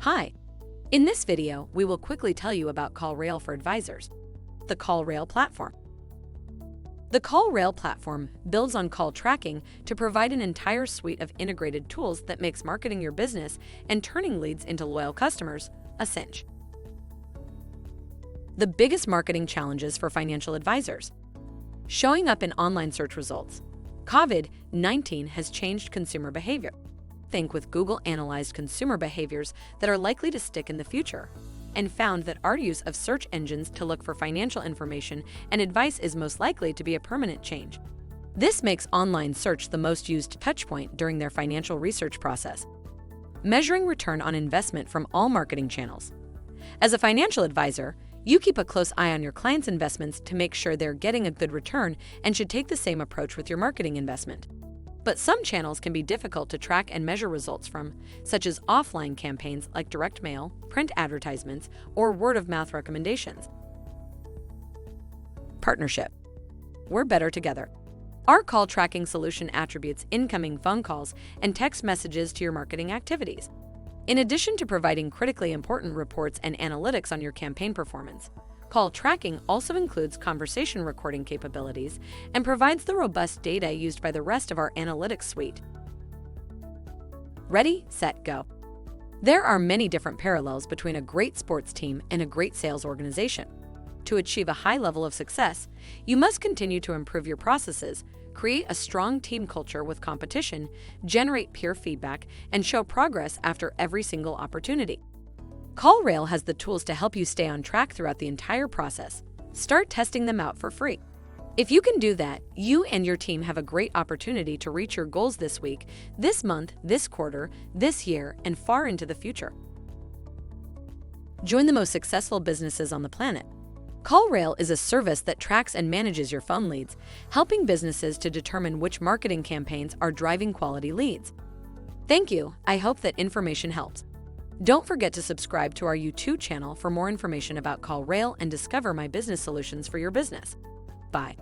Hi! In this video, we will quickly tell you about CallRail for advisors, the CallRail platform. The CallRail platform builds on call tracking to provide an entire suite of integrated tools that makes marketing your business and turning leads into loyal customers a cinch. The biggest marketing challenges for financial advisors. Showing up in online search results. COVID-19 has changed consumer behavior. Think with Google analyzed consumer behaviors that are likely to stick in the future and found that our use of search engines to look for financial information and advice is most likely to be a permanent change. This makes online search the most used touchpoint during their financial research process. Measuring return on investment from all marketing channels. As a financial advisor, you keep a close eye on your clients' investments to make sure they're getting a good return and should take the same approach with your marketing investment. But some channels can be difficult to track and measure results from, such as offline campaigns like direct mail, print advertisements, or word-of-mouth recommendations. Partnership. We're better together. Our call tracking solution attributes incoming phone calls and text messages to your marketing activities. In addition to providing critically important reports and analytics on your campaign performance, call tracking also includes conversation recording capabilities and provides the robust data used by the rest of our analytics suite. Ready, set, go. There are many different parallels between a great sports team and a great sales organization. To achieve a high level of success, you must continue to improve your processes, create a strong team culture with competition, generate peer feedback, and show progress after every single opportunity. CallRail has the tools to help you stay on track throughout the entire process. Start testing them out for free. If you can do that, you and your team have a great opportunity to reach your goals this week, this month, this quarter, this year, and far into the future. Join the most successful businesses on the planet. CallRail is a service that tracks and manages your phone leads, helping businesses to determine which marketing campaigns are driving quality leads. Thank you. I hope that information helps. Don't forget to subscribe to our YouTube channel for more information about CallRail and discover my business solutions for your business. Bye.